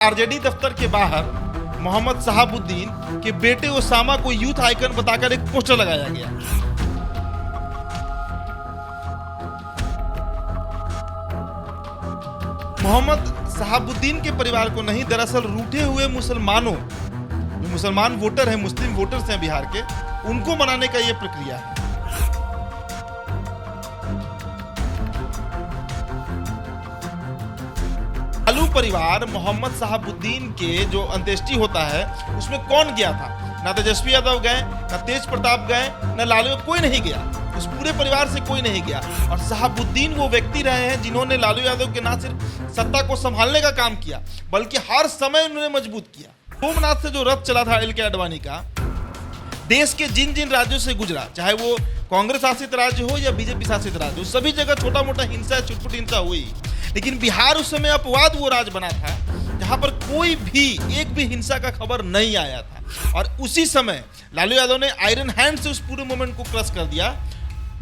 RJD दफ्तर के बाहर मोहम्मद शहाबुद्दीन के बेटे ओसामा को यूथ आइकन बताकर एक पोस्टर लगाया गया। मोहम्मद शहाबुद्दीन के परिवार को नहीं, दरअसल रूठे हुए मुसलमानों, जो मुसलमान वोटर हैं, मुस्लिम वोटर्स हैं बिहार के, उनको मनाने का ये प्रक्रिया है। लालू परिवार मोहम्मद शहाबुद्दीन के जो अंत्येष्टि होता है उसमें कौन गया था? ना तेजस्वी यादव गए, ना तेज प्रताप गए, ना लालू, कोई नहीं गया। उस पूरे परिवार से कोई नहीं गया। और शहाबुद्दीन वो व्यक्ति रहे हैं जिन्होंने लालू यादव के ना सिर्फ सत्ता को संभालने का काम किया बल्कि हर समय उन्होंने मजबूत किया। सोमनाथ से जो रथ चला था एल के आडवाणी का, देश के जिन जिन राज्यों से गुजरा, चाहे वो कांग्रेस शासित राज्य हो या बीजेपी शासित राज्य हो, सभी जगह छोटा मोटा हिंसा, छुटपुट हिंसा हुई। लेकिन बिहार उस समय अपवाद वो राज्य बना था जहां पर कोई भी एक भी हिंसा का खबर नहीं आया था। और उसी समय लालू यादव ने आयरन हैंड से उस पूरे मूवमेंट को क्रश कर दिया।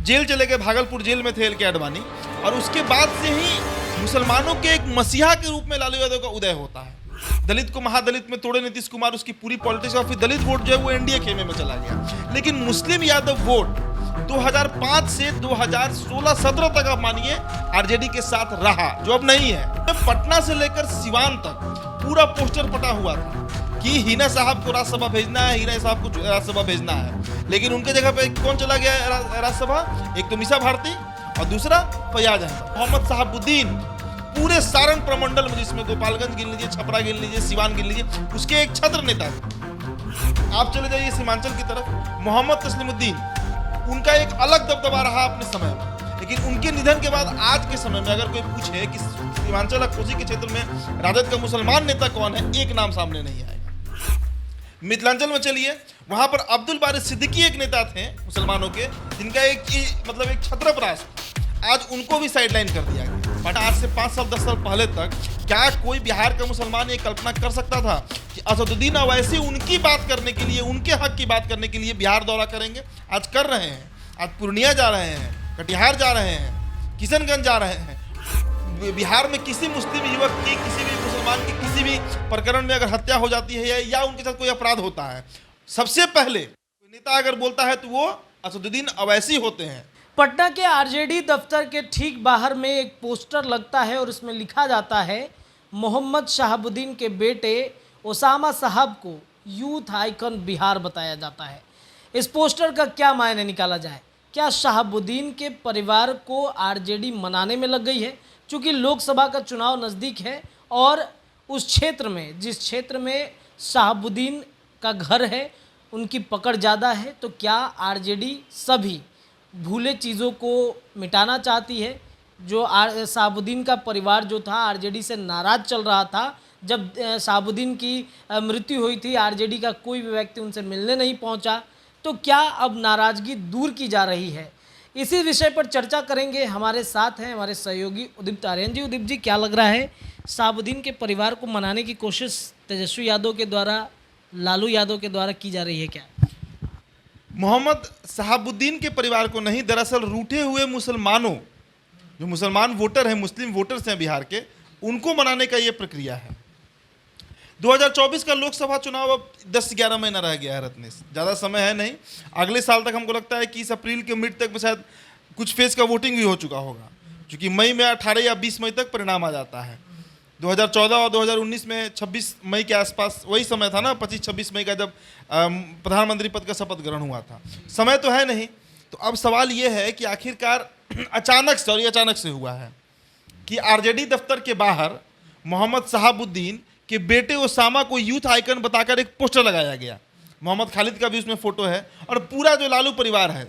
जेल चले गए, भागलपुर जेल में थे एल के आडवाणी। और उसके बाद से ही मुसलमानों के एक मसीहा के रूप में लालू यादव का उदय होता है। दलित को महादलित में तोड़े नीतीश कुमार, उसकी पूरी पॉलिटिक्स, और फिर दलित वोट जो है वो एनडीए खेमे में चला गया। लेकिन मुस्लिम यादव वोट 2005 से 2016-17 तक आप मानिए आरजेडी के साथ रहा, जो अब नहीं है। पटना से लेकर सिवान तक पूरा पोस्टर पटा हुआ था कि हिना साहब को राज्यसभा भेजना है, हिना साहब को राज्यसभा भेजना है। लेकिन उनके जगह पे कौन चला गया राज्यसभा? एक तो मीसा भारती और दूसरा फैयाज अहमद। मोहम्मद शहाबुद्दीन पूरे सारण प्रमंडल में, जिसमें गोपालगंज गिन लीजिए, छपरा गिन लीजिए, सिवान गिन लीजिए, उसके एक छत्र नेता थे। आप चले जाइए सीमांचल की तरफ, मोहम्मद तस्लीमुद्दीन, उनका एक अलग दबदबा रहा अपने समय में। लेकिन उनके निधन के बाद आज के समय में अगर कोई पूछे कि सीमांचल कोसी के क्षेत्र में राजद का मुसलमान नेता कौन है, एक नाम सामने नहीं आएगा। मिथिलांचल में चलिए, वहां पर अब्दुल बारी सिद्दीकी एक नेता थे मुसलमानों के, जिनका एक छत्रप्रास, आज उनको भी साइडलाइन कर दिया गया। बट आज से 5 साल 10 साल पहले तक क्या कोई बिहार का मुसलमान ये कल्पना कर सकता था कि असदुद्दीन अवैसी उनकी बात करने के लिए, उनके हक की बात करने के लिए बिहार दौरा करेंगे? आज कर रहे हैं। आज पूर्णिया जा रहे हैं, कटिहार जा रहे हैं, किशनगंज जा रहे हैं। बिहार में किसी मुस्लिम युवक की, किसी भी मुसलमान की किसी भी प्रकरण में अगर हत्या हो जाती है या उनके साथ कोई अपराध होता है, सबसे पहले कोई नेता अगर बोलता है तो वो असदुद्दीन अवैसी होते हैं। पटना के आरजेडी दफ्तर के ठीक बाहर में एक पोस्टर लगता है और इसमें लिखा जाता है मोहम्मद शहाबुद्दीन के बेटे ओसामा साहब को यूथ आइकन बिहार बताया जाता है। इस पोस्टर का क्या मायने निकाला जाए? क्या शहाबुद्दीन के परिवार को आरजेडी मनाने में लग गई है? चूँकि लोकसभा का चुनाव नज़दीक है और उस क्षेत्र में, जिस क्षेत्र में शहाबुद्दीन का घर है, उनकी पकड़ ज़्यादा है, तो क्या आरजेडी सभी भूले चीज़ों को मिटाना चाहती है? जो शहाबुद्दीन का परिवार जो था आरजेडी से नाराज़ चल रहा था, जब शहाबुद्दीन की मृत्यु हुई थी, आरजेडी का कोई भी व्यक्ति उनसे मिलने नहीं पहुंचा, तो क्या अब नाराज़गी दूर की जा रही है? इसी विषय पर चर्चा करेंगे। हमारे साथ हैं हमारे सहयोगी उदीप्त आर्यन जी। उदीप्त जी, क्या लग रहा है, शहाबुद्दीन के परिवार को मनाने की कोशिश तेजस्वी यादव के द्वारा, लालू यादव के द्वारा की जा रही है क्या? मोहम्मद शहाबुद्दीन के परिवार को नहीं, दरअसल रूठे हुए मुसलमानों, जो मुसलमान वोटर हैं, मुस्लिम वोटर्स हैं बिहार के, उनको मनाने का ये प्रक्रिया है। 2024 का लोकसभा चुनाव अब 10-11 महीना रह गया है रत्नेश, ज़्यादा समय है नहीं। अगले साल तक हमको लगता है कि इस अप्रैल के मिड तक में शायद कुछ फेज का वोटिंग भी हो चुका होगा, क्योंकि मई में 18 या 20 मई तक परिणाम आ जाता है। 2014 और 2019 में 26 मई के आसपास वही समय था ना, 25-26 मई का, जब प्रधानमंत्री पद का शपथ ग्रहण हुआ था। समय तो है नहीं। तो अब सवाल ये है कि आखिरकार अचानक से, और ये अचानक से हुआ है कि आरजेडी दफ्तर के बाहर मोहम्मद शहाबुद्दीन के बेटे ओसामा को यूथ आइकन बताकर एक पोस्टर लगाया गया। मोहम्मद खालिद का भी उसमें फोटो है और पूरा जो लालू परिवार है।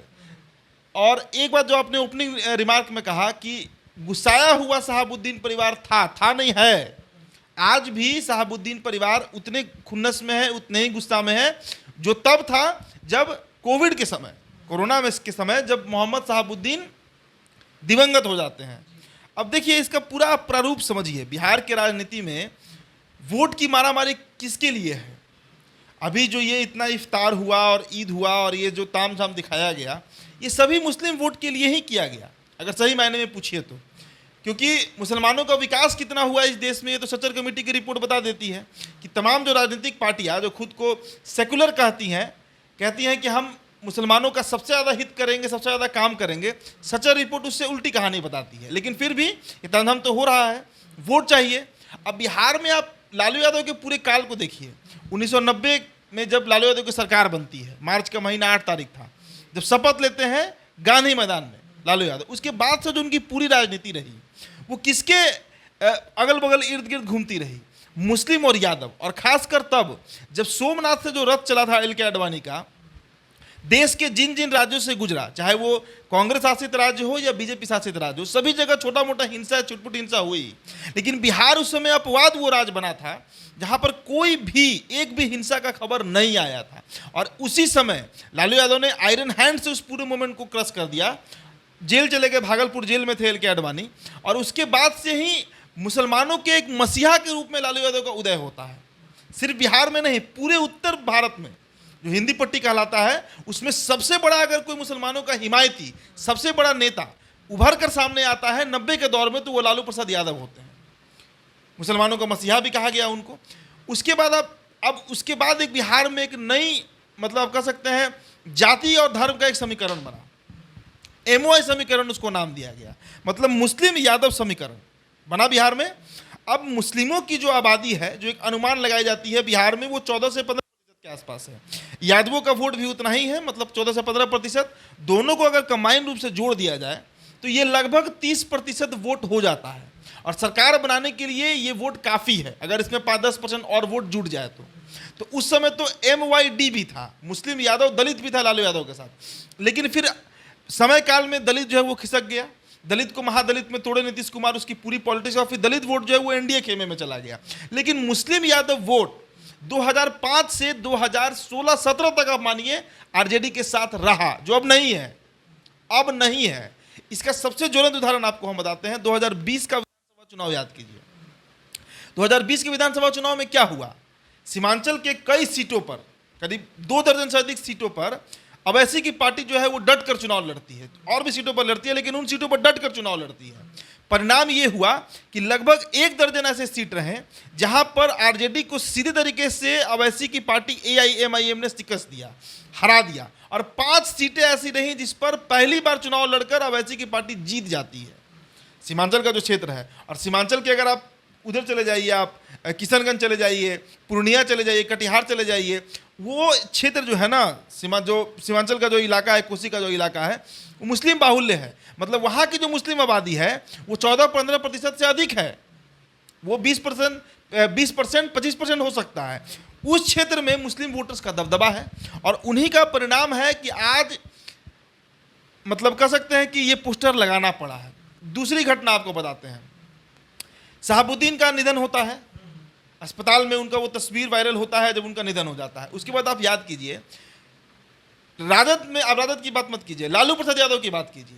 और एक बात जो आपने ओपनिंग रिमार्क में कहा कि गुस्साया हुआ शहाबुद्दीन परिवार था नहीं है। आज भी शहाबुद्दीन परिवार उतने खुन्नस में है, उतने ही गुस्सा में है जो तब था जब कोविड के समय, कोरोना में के समय, जब मोहम्मद शहाबुद्दीन दिवंगत हो जाते हैं। अब देखिए, इसका पूरा प्रारूप समझिए। बिहार के राजनीति में वोट की मारामारी किसके लिए है? अभी जो ये इतना इफ्तार हुआ और ईद हुआ और ये जो तामझाम दिखाया गया, ये सभी मुस्लिम वोट के लिए ही किया गया, अगर सही मायने में पूछिए तो। क्योंकि मुसलमानों का विकास कितना हुआ इस देश में ये तो सच्चर कमेटी की रिपोर्ट बता देती है कि तमाम जो राजनीतिक पार्टियां जो खुद को सेकुलर कहती हैं कि हम मुसलमानों का सबसे ज़्यादा हित करेंगे, सबसे ज़्यादा काम करेंगे। सच्चर रिपोर्ट उससे उल्टी कहानी बताती है। लेकिन फिर भी ये तंधम तो हो रहा है, वोट चाहिए। अब बिहार में आप लालू यादव के पूरे काल को देखिए। 1990 में जब लालू यादव की सरकार बनती है, मार्च का महीना 8 तारीख था, जब शपथ लेते हैं गांधी मैदान में लालू यादव, उसके बाद से जो उनकी पूरी राजनीति रही वो किसके अगल बगल इर्द गिर्द घूमती रही? मुस्लिम और यादव। और खासकर तब जब सोमनाथ से जो रथ चला था एल के आडवाणी का, देश के जिन जिन राज्यों से गुजरा, चाहे वो कांग्रेस शासित राज्य हो या बीजेपी शासित राज्य हो, सभी जगह छोटा मोटा हिंसा, छुटपुट हिंसा हुई। लेकिन बिहार उस समय अपवाद वो राज्य बना था जहां पर कोई भी एक भी हिंसा का खबर नहीं आया था। और उसी समय लालू यादव ने आयरन हैंड से उस पूरे मूवमेंट को क्रश कर दिया। जेल चले गए, भागलपुर जेल में थे एल के आडवाणी। और उसके बाद से ही मुसलमानों के एक मसीहा के रूप में लालू यादव का उदय होता है। सिर्फ बिहार में नहीं, पूरे उत्तर भारत में जो हिंदी पट्टी कहलाता है उसमें सबसे बड़ा अगर कोई मुसलमानों का हिमायती, सबसे बड़ा नेता उभर कर सामने आता है 90 के दौर में, तो वो लालू प्रसाद यादव होते हैं। मुसलमानों का मसीहा भी कहा गया उनको। उसके बाद अब उसके बाद एक बिहार में एक नई, मतलब आप कह सकते हैं जाति और धर्म का एक समीकरण बना। एमओआई समीकरण उसको नाम दिया गया, मतलब मुस्लिम यादव समीकरण बना बिहार में। अब मुस्लिमों की जो आबादी है, जो एक अनुमान लगाई जाती है बिहार में, वो 14 से 15% के आसपास है। यादवों का वोट भी उतना ही है, मतलब 14 से 15%। दोनों को अगर कंबाइंड रूप से जोड़ दिया जाए तो ये लगभग 30% वोट हो जाता है। और सरकार बनाने के लिए ये वोट काफ़ी है, अगर इसमें 5-10% और वोट जुड़ जाए तो उस समय तो MYD भी था, मुस्लिम यादव दलित भी था लालू यादव के साथ। लेकिन फिर समय काल में दलित जो है वो खिसक गया, दलित को महादलित में तोड़े नीतीश कुमार, उसकी पूरी पॉलिटिक्स, और फिर दलित वोट जो है वो एनडीए खेमे में चला गया। लेकिन मुस्लिम यादव वोट 2005 से 2016-17 तक आप मानिए आरजेडी के साथ रहा, जो अब नहीं है। इसका सबसे ज्वलंत उदाहरण आपको हम बताते हैं। 2020 का विधानसभा चुनाव याद कीजिए। 2020 के विधानसभा चुनाव में क्या हुआ? सीमांचल के कई सीटों पर, करीब 2 दर्जन से अधिक सीटों पर अवैसी की पार्टी जो है वो डट कर चुनाव लड़ती है। और भी सीटों पर लड़ती है, लेकिन उन सीटों पर डट कर चुनाव लड़ती है। परिणाम ये हुआ कि लगभग 1 दर्जन ऐसे सीट रहे जहां पर आरजेडी को सीधे तरीके से अवैसी की पार्टी AIMIM ने शिकस्त दिया, हरा दिया। और 5 सीटें ऐसी रहीं जिस पर पहली बार चुनाव लड़कर अवैसी की पार्टी जीत जाती है। सीमांचल का जो क्षेत्र है, और सीमांचल के अगर आप उधर चले जाइए, आप किशनगंज चले जाइए, पूर्णिया चले जाइए, कटिहार चले जाइए, वो क्षेत्र जो है ना, सीमांचल का जो इलाका है, कोसी का जो इलाका है, वो मुस्लिम बाहुल्य है। मतलब वहाँ की जो मुस्लिम आबादी है वो 14-15% से अधिक है। वो 20%, 25% हो सकता है। उस क्षेत्र में मुस्लिम वोटर्स का दबदबा है, और उन्हीं का परिणाम है कि आज मतलब कह सकते हैं कि ये पोस्टर लगाना पड़ा है। दूसरी घटना आपको बताते हैं। शहाबुद्दीन का निधन होता है, अस्पताल में उनका वो तस्वीर वायरल होता है जब उनका निधन हो जाता है। उसके बाद आप याद कीजिए, राजद में, आप राजद की बात मत कीजिए, लालू प्रसाद यादव की बात कीजिए।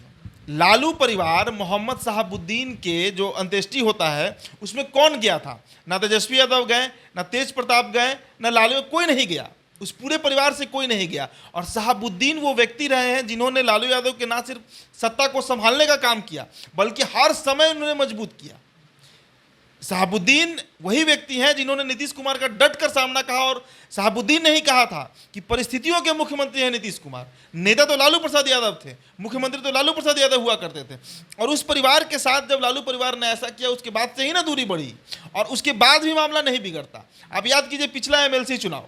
लालू परिवार मोहम्मद शहाबुद्दीन के जो अंत्येष्टि होता है उसमें कौन गया था? ना तेजस्वी यादव गए, ना तेज प्रताप गए, ना लालू, कोई नहीं गया। उस पूरे परिवार से कोई नहीं गया। और शहाबुद्दीन वो व्यक्ति रहे हैं जिन्होंने लालू यादव के ना सिर्फ सत्ता को संभालने का काम किया, बल्कि हर समय उन्होंने मजबूत किया। शहाबुद्दीन वही व्यक्ति हैं जिन्होंने नीतीश कुमार का डट कर सामना कहा। और शहाबुद्दीन ने ही कहा था कि परिस्थितियों के मुख्यमंत्री हैं नीतीश कुमार। नेता तो लालू प्रसाद यादव थे, मुख्यमंत्री तो लालू प्रसाद यादव हुआ करते थे। और उस परिवार के साथ जब लालू परिवार ने ऐसा किया, उसके बाद से ही ना दूरी बढ़ी, और उसके बाद भी मामला नहीं बिगड़ता। आप याद कीजिए पिछला MLC चुनाव,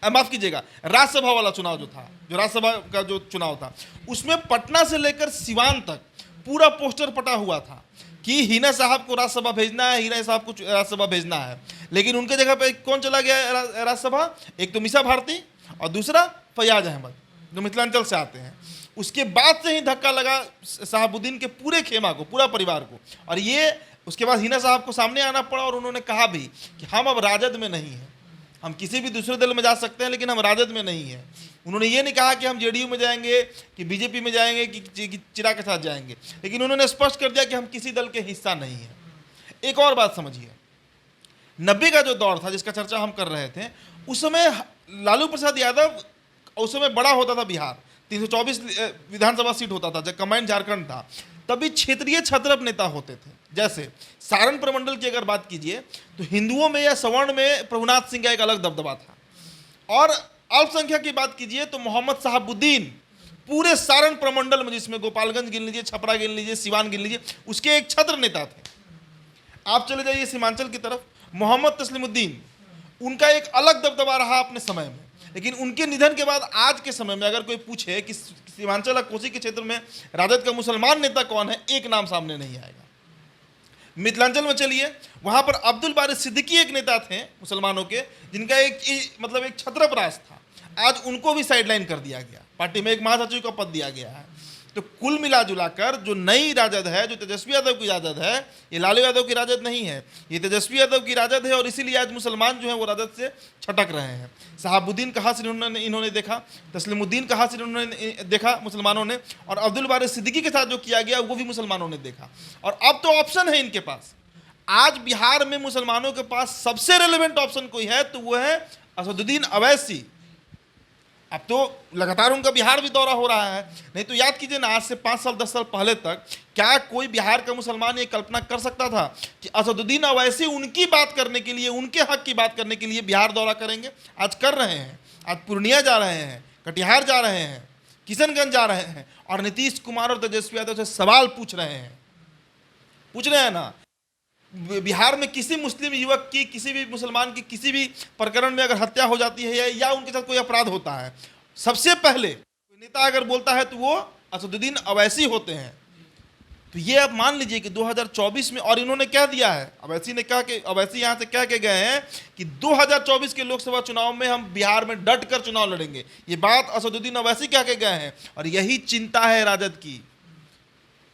माफ कीजिएगा, राज्यसभा वाला चुनाव जो था, जो राज्यसभा का जो चुनाव था, उसमें पटना से लेकर सिवान तक पूरा पोस्टर पटा हुआ था कि हिना साहब को राज्यसभा भेजना है, हिना साहब को राज्यसभा भेजना है। लेकिन उनके जगह पे कौन चला गया राज्यसभा? एक तो मीसा भारती और दूसरा फैयाज अहमद, जो मिथिलांचल से आते हैं। उसके बाद से ही धक्का लगा शहाबुद्दीन के पूरे खेमा को, पूरा परिवार को। और ये उसके बाद हिना साहब को सामने आना पड़ा, और उन्होंने कहा भी कि हम अब राजद में नहीं हैं, हम किसी भी दूसरे दल में जा सकते हैं लेकिन हम राजद में नहीं हैं। उन्होंने ये नहीं कहा कि हम जेडीयू में जाएंगे, कि बीजेपी में जाएंगे, कि चिरा के साथ जाएंगे, लेकिन उन्होंने स्पष्ट कर दिया कि हम किसी दल के हिस्सा नहीं हैं। एक और बात समझिए, 90 का जो दौर था जिसका चर्चा हम कर रहे थे, उस समय लालू प्रसाद यादव, उस समय बड़ा होता था बिहार, 324 विधानसभा सीट होता था जब कंबाइंड झारखंड था। तभी क्षेत्रीय छत्रप नेता होते थे। जैसे सारण प्रमंडल की अगर बात कीजिए तो हिंदुओं में या सवर्ण में प्रभुनाथ सिंह का एक अलग दबदबा था, और अल्पसंख्यक की बात कीजिए तो मोहम्मद साहबुद्दीन पूरे सारण प्रमंडल में, जिसमें गोपालगंज गिन लीजिए, छपरा गिन लीजिए, सिवान गिन लीजिए, उसके एक छत्र नेता थे। आप चले जाइए सीमांचल की तरफ, मोहम्मद तस्लीमुद्दीन, उनका एक अलग दबदबा रहा अपने समय में, लेकिन उनके निधन के बाद आज के समय में अगर कोई पूछे कि सीमांचल और कोसी के क्षेत्र में राजद का मुसलमान नेता कौन है, एक नाम सामने नहीं आएगा। मिथिलांचल में चलिए, वहां पर अब्दुल बारी सिद्दीकी एक नेता थे मुसलमानों के, जिनका एक छत्रपराज था। आज उनको भी साइडलाइन कर दिया गया, पार्टी में एक महासचिव का पद दिया गया है। तो कुल मिला जुलाकर जो नई राजद है, जो तेजस्वी यादव की राजद है, ये लालू यादव की राजद नहीं है, ये तेजस्वी यादव की राजद है। और इसीलिए आज मुसलमान जो है वो राजद से छटक रहे हैं। साहबुद्दीन का हासिल इन्होंने देखा, तस्लीमुद्दीन का हासिल इन्होंने देखा मुसलमानों ने, और अब्दुल बारी सिद्दीकी के साथ जो किया गया वो भी मुसलमानों ने देखा। और अब तो ऑप्शन है इनके पास। आज बिहार में मुसलमानों के पास सबसे रेलेवेंट ऑप्शन कोई है तो वो है असदुद्दीन अवैसी। अब तो लगातार उनका बिहार भी दौरा हो रहा है। नहीं तो याद कीजिए ना, आज से 5 साल 10 साल पहले तक क्या कोई बिहार का मुसलमान ये कल्पना कर सकता था कि असदुद्दीन अवैसी उनकी बात करने के लिए, उनके हक की बात करने के लिए बिहार दौरा करेंगे? आज कर रहे हैं। आज पूर्णिया जा रहे हैं, कटिहार जा रहे हैं, किशनगंज जा रहे हैं, और नीतीश कुमार और तेजस्वी यादव से सवाल पूछ रहे हैं ना। बिहार में किसी मुस्लिम युवक की, किसी भी मुसलमान की किसी भी प्रकरण में अगर हत्या हो जाती है या उनके साथ कोई अपराध होता है, सबसे पहले कोई नेता अगर बोलता है तो वो असदुद्दीन अवैसी होते हैं। तो ये आप मान लीजिए कि 2024 में, और इन्होंने कह दिया है, अवैसी ने कहा कि अवैसी यहाँ से कह के गए हैं कि 2024 के लोकसभा चुनाव में हम बिहार में डट कर चुनाव लड़ेंगे। ये बात असदुद्दीन अवैसी कह के गए हैं। और यही चिंता है राजद की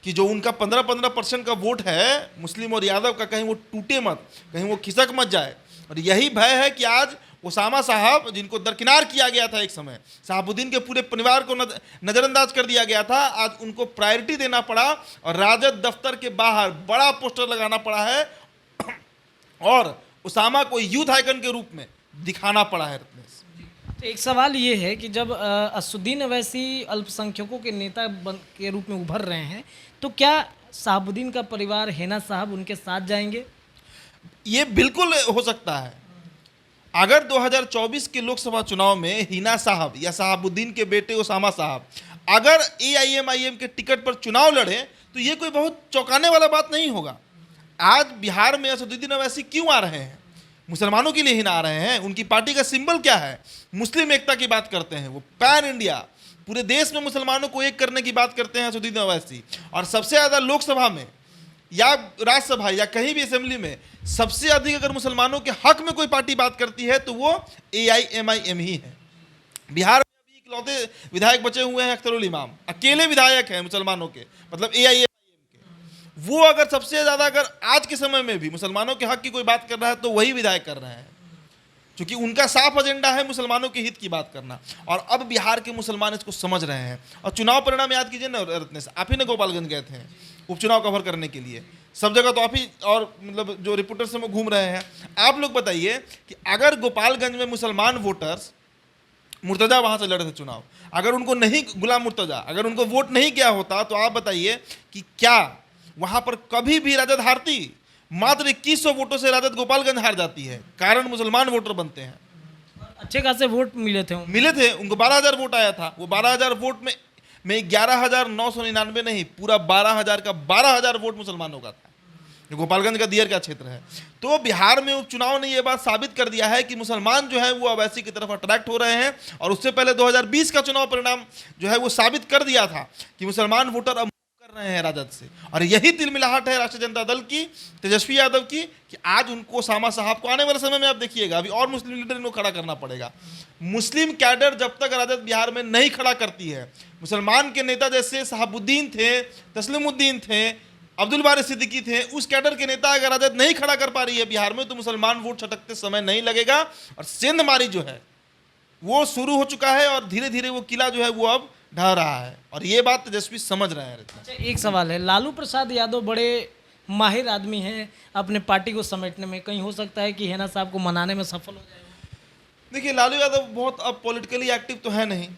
कि जो उनका 15% का वोट है मुस्लिम और यादव का, कहीं वो टूटे मत, कहीं वो खिसक मत जाए। और यही भय है कि आज उसामा साहब, जिनको दरकिनार किया गया था एक समय, साहबुद्दीन के पूरे परिवार को नज़रअंदाज कर दिया गया था, आज उनको प्रायोरिटी देना पड़ा और राजद दफ्तर के बाहर बड़ा पोस्टर लगाना पड़ा है और उसामा को यूथ आइकन के रूप में दिखाना पड़ा है। तो एक सवाल ये है कि जब असदुद्दीन अवैसी अल्पसंख्यकों के नेता के रूप में उभर रहे हैं, तो क्या साहबुद्दीन का परिवार, हेना साहब, उनके साथ जाएंगे? ये बिल्कुल हो सकता है। अगर 2024 के लोकसभा चुनाव में हिना साहब या साहबुद्दीन के बेटे उसामा साहब अगर AIM के टिकट पर चुनाव लड़े तो ये कोई बहुत चौंकाने वाला बात नहीं होगा। आज बिहार में असदुद्दीन अवैसी क्यों आ रहे हैं? मुसलमानों के लिए ही ना आ रहे हैं। उनकी पार्टी का सिंबल क्या है? मुस्लिम एकता की बात करते हैं। वो पैन इंडिया, पूरे देश में मुसलमानों को एक करने की बात करते हैं असदुद्दीन अवैसी। और सबसे ज़्यादा लोकसभा में या राज्यसभा या कहीं भी असेंबली में सबसे अधिक अगर मुसलमानों के हक में कोई पार्टी बात करती है तो वो AIM ही है। बिहार में अभी इकलौते विधायक बचे हुए हैं अख्तरुल इमाम, अकेले विधायक हैं मुसलमानों के, मतलब AIM के। वो अगर सबसे ज़्यादा अगर आज के समय में भी मुसलमानों के हक की कोई बात कर रहा है तो वही विधायक कर रहे हैं, क्योंकि उनका साफ एजेंडा है मुसलमानों के हित की बात करना। और अब बिहार के मुसलमान इसको समझ रहे हैं। और चुनाव परिणाम याद कीजिए ना रत्नेश, आप ही ने गोपालगंज गए थे उपचुनाव कवर करने के लिए, सब जगह तो आप ही और मतलब जो रिपोर्टर से वो घूम रहे हैं। आप लोग बताइए कि अगर गोपालगंज में मुसलमान वोटर्स, मुर्तजा वहाँ से लड़े थे चुनाव, अगर उनको नहीं, गुलाम मुर्तजा, अगर उनको वोट नहीं किया होता तो आप बताइए कि क्या वहाँ पर कभी भी राजद हारती? मात्र 2100 वोटों से राजद गोपालगंज हार जाती है, कारण मुसलमान वोटर बनते हैं। अच्छे खासे वोट मिले थे उनको 12,000 वोट आया था। वो 12,000 वोट में 11,999 नहीं, पूरा 12,000 का 12,000 वोट मुसलमानों का था, जो गोपालगंज का दियर का क्षेत्र है। तो बिहार में उपचुनाव ने यह बात साबित कर दिया है कि मुसलमान जो है वो अवैसी की तरफ अट्रैक्ट हो रहे हैं। और उससे पहले 2020 का चुनाव परिणाम जो है वो साबित कर दिया था कि मुसलमान वोटर अब कर रहे हैं राजद से। और यही तिलमिलाहट है राष्ट्रीय जनता दल की, तेजस्वी यादव की, कि आज उनको उसामा साहब को आने वाले समय में आप देखिएगा अभी और मुस्लिम लीडर इनको खड़ा करना पड़ेगा। मुस्लिम कैडर जब तक राजद बिहार में नहीं खड़ा करती है, मुसलमान के नेता जैसे साहबुद्दीन थे, तस्लीमुद्दीन थे, अब्दुल बारी सिद्दीकी थे, उस कैडर के नेता अगर राजद नहीं खड़ा कर पा रही है बिहार में तो मुसलमान वोट छटकते समय नहीं लगेगा। और सेंधमारी जो है वो शुरू हो चुका है और धीरे धीरे वो किला जो है वो अब ढह रहा है। और ये बात तेजस्वी समझ रहे हैं। अच्छा, एक सवाल है, लालू प्रसाद यादव बड़े माहिर आदमी हैं अपने पार्टी को समेटने में, कहीं हो सकता है कि हेना साहब को मनाने में सफल हो जाए? देखिए, लालू यादव बहुत अब पॉलिटिकली एक्टिव तो है नहीं,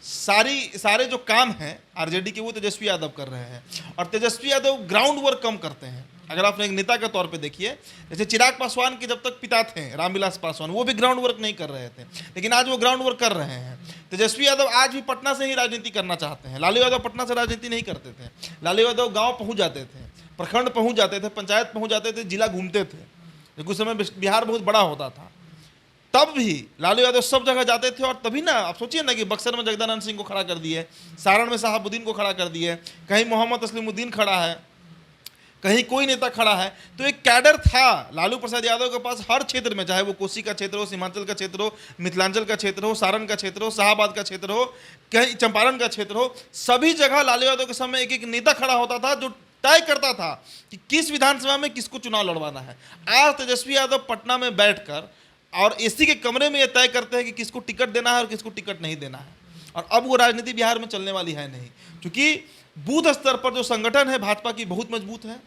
सारे जो काम हैं आरजेडी के वो तेजस्वी यादव कर रहे हैं, और तेजस्वी यादव ग्राउंड वर्क कम करते हैं। अगर आपने एक नेता के तौर पे देखिए, जैसे चिराग पासवान के जब तक पिता थे रामविलास पासवान, वो भी ग्राउंड वर्क नहीं कर रहे थे, लेकिन आज वो ग्राउंड वर्क कर रहे हैं। तेजस्वी यादव आज भी पटना से ही राजनीति करना चाहते हैं। लालू यादव पटना से राजनीति नहीं करते थे। लालू यादव गाँव पहुँच जाते थे, प्रखंड पहुँच जाते थे, पंचायत पहुँच जाते थे, जिला घूमते थे। कुछ समय बिहार बहुत बड़ा होता था, तब भी लालू यादव सब जगह जाते थे। और तभी ना आप सोचिए ना कि बक्सर में जगदानंद सिंह को खड़ा कर दिए, सारण में शहाबुद्दीन को खड़ा कर दिए, कहीं मोहम्मद असलीमुद्दीन खड़ा है, कहीं कोई नेता खड़ा है। तो एक कैडर था लालू प्रसाद यादव के पास हर क्षेत्र में, चाहे वो कोसी का क्षेत्र हो, सीमांचल का क्षेत्र हो, मिथिलांचल का क्षेत्र हो, सारण का क्षेत्र हो, शाहाबाद का क्षेत्र हो, कहीं चंपारण का क्षेत्र हो, सभी जगह लालू यादव के समय एक एक नेता खड़ा होता था जो तय करता था कि किस विधानसभा में किसको चुनाव लड़वाना है। आज तेजस्वी यादव पटना में बैठकर और एसी के कमरे में ये तय करते हैं कि किसको टिकट देना है और किसको टिकट नहीं देना है। और अब वो राजनीति बिहार में चलने वाली है नहीं, क्योंकि बूथ स्तर पर जो संगठन है भाजपा की बहुत मजबूत है,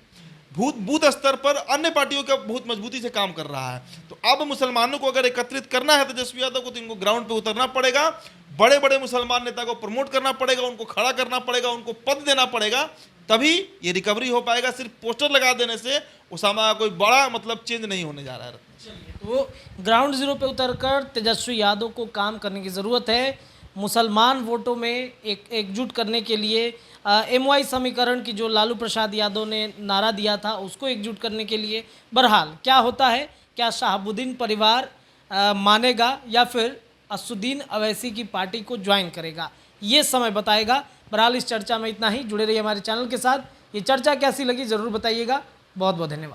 बूथ स्तर पर अन्य पार्टियों का बहुत मजबूती से काम कर रहा है। तो अब मुसलमानों को अगर एकत्रित करना है तेजस्वी यादव को, तो इनको ग्राउंड पे उतरना पड़ेगा, बड़े बड़े मुसलमान नेता को प्रमोट करना पड़ेगा, उनको खड़ा करना पड़ेगा, उनको पद देना पड़ेगा, तभी ये रिकवरी हो पाएगा। सिर्फ पोस्टर लगा देने से उसामा का कोई बड़ा मतलब चेंज नहीं होने जा रहा है। तो ग्राउंड जीरो पे उतरकर तेजस्वी यादव को काम करने की ज़रूरत है। मुसलमान वोटों में एकजुट करने के लिए MY समीकरण की जो लालू प्रसाद यादव ने नारा दिया था उसको एकजुट करने के लिए, बहरहाल क्या होता है, क्या शहाबुद्दीन परिवार मानेगा या फिर असुद्दीन अवैसी की पार्टी को ज्वाइन करेगा, ये समय बताएगा। बहरहाल इस चर्चा में इतना ही। जुड़े रहिए हमारे चैनल के साथ। ये चर्चा कैसी लगी ज़रूर बताइएगा। बहुत बहुत धन्यवाद।